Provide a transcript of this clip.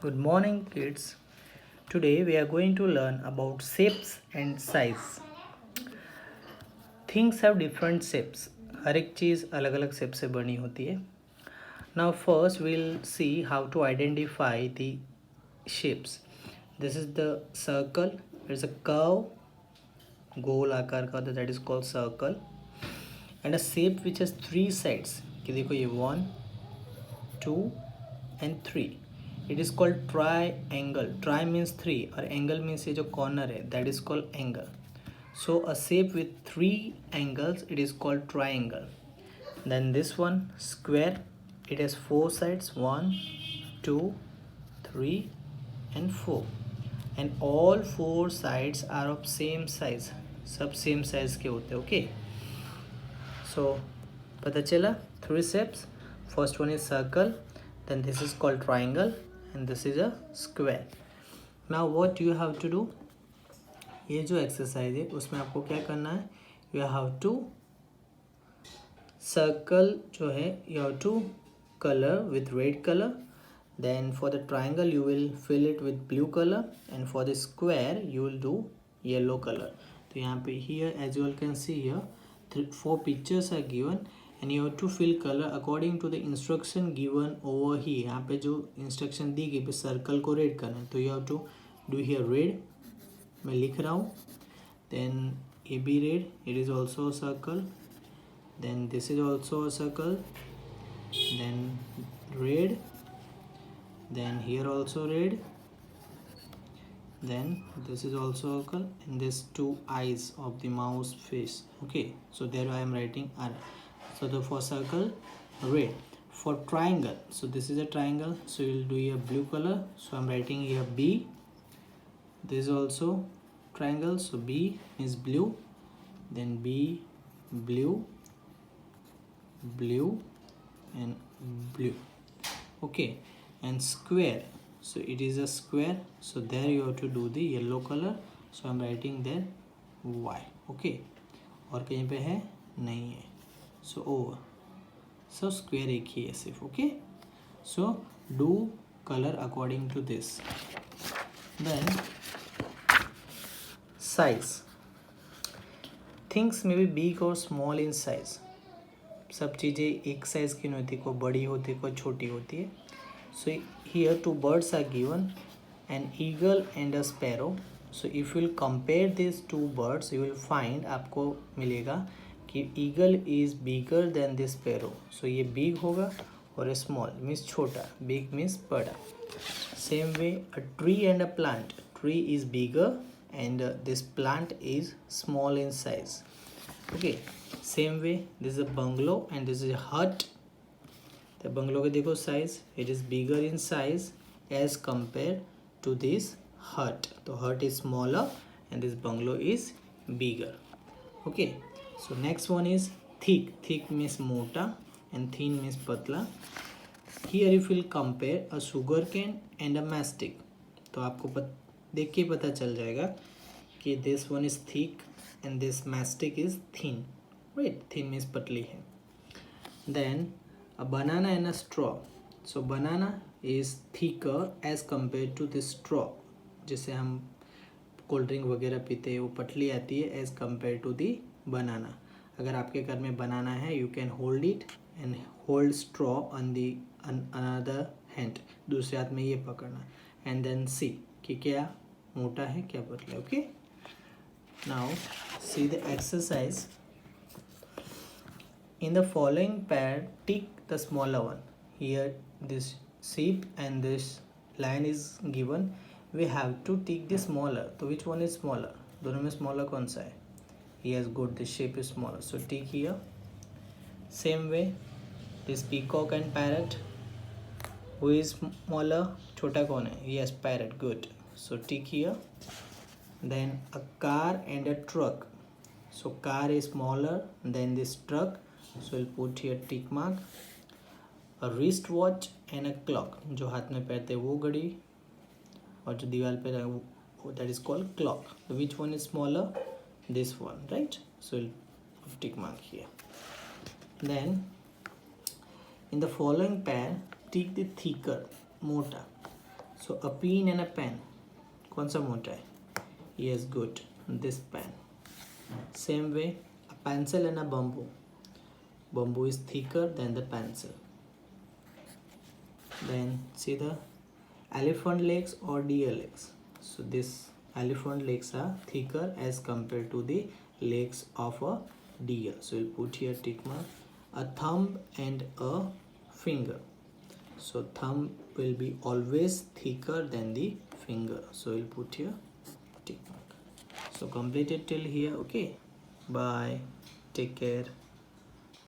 Good morning, kids. Today we are going to learn about shapes and size. Things have different shapes. हर एक चीज़ अलग अलग shape से बनी होती है. Now first we'll see how to identify the shapes. This is the circle. There's a curve, गोल आकार का that is called circle, and a shape which has three sides. कि देखो ये 1, 2 and 3. It is called triangle. Tri means 3 और angle means ये जो corner है that is called angle. So a shape with 3 angles, it is called triangle. Then this one, square, it has 4 sides, 1, 2, 3 and 4, and all 4 sides are of same size. सब same size के होते हैं. Okay, so पता चला 3 shapes. First one is circle, then this is called triangle, and this is a square. Now what you have to do, ये जो exercise है उसमें आपको क्या करना है, यू हैव टू सर्कल जो है you have to colour with red colour. Then for the triangle you will fill it with blue colour, and for the square you will do yellow colour. तो यहाँ पे here as you all can see here 4 pictures are given and you have to fill colour according to the instruction given over here. यहाँ पे जो instruction दी गई circle को red करना है तो you have to do here red. मैं लिख रहा हूँ. Then A B red, it is also circle. Then this is also circle. Then red. Then here also red. then this is also circle, and this 2 eyes of the mouse face. Okay, so there I am writing R. So the for circle red. For triangle, so this is a triangle, so you'll do here blue color, so I'm writing here B. This is also triangle, so B is blue, then B, blue, blue and blue. Okay, and square, so it is a square, so there you have to do the yellow color, so I'm writing there Y. Okay, और कहीं पे है नहीं है, so over. So square एक ही है सिर्फ. Okay, so do color according to this. Then size. Things may be big or small in size. सब चीज़ें एक साइज की नहीं होती, कोई बड़ी होती है कोई छोटी होती है. So here 2 birds are given, an eagle and a sparrow. So if you will compare these 2 birds, you will find आपको मिलेगा कि eagle is bigger than the sparrow. So ये big होगा और small means छोटा, big means बड़ा. Same way a tree and a plant. Tree is bigger and this plant is small in size. Okay, same way this is a bungalow and this is a hut. The bungalow के देखो size, it is bigger in size as compared to this hut. तो hut is smaller and this bungalow is bigger. Okay, so next one is thick. Thick means मोटा and thin means पतला. Here if you will compare a sugar cane and a mastic, तो आपको देख के पता चल जाएगा कि this one is thick and this mastic is thin. Right, thin means पतली है. Then a banana and a straw. So banana is thicker as compared to the straw. जैसे हम कोल्ड ड्रिंक वगैरह पीते हैं वो पतली आती है as compared to the banana. अगर आपके घर में बनाना है you can hold it and hold straw on the another hand. दूसरे हाथ में ये पकड़ना and then see कि क्या मोटा है क्या पतला है. Okay, now see the exercise. In the following pair, tick the smaller one. Here this sheep and this line is given. We have to tick the smaller. So which one is smaller? दोनों में smaller कौन सा है? Yes, good. The shape is smaller. So tick here. Same way, this peacock and parrot. Who is smaller? छोटा कौन है? Yes, parrot. Good. So tick here. Then a car and a truck. So car is smaller than this truck. So we'll put here tick mark. A wristwatch and a clock. जो हाथ में पहनते हैं वो घड़ी और जो दीवार पे वो that is called clock. So which one is smaller? This one, right? So we'll put tick mark here. Then in the following pair, tick the thicker, मोटा. So a pin and a pen, कौन सा मोटा है? Yes, good. This pen. Same way, a pencil and a bamboo. Bamboo is thicker than the pencil. Then see the elephant legs or deer legs. So this elephant legs are thicker as compared to the legs of a deer. So we'll put here tick mark. A thumb and a finger. So thumb will be always thicker than the finger. So we'll put here tick mark. So completed till here. Okay. Bye. Take care.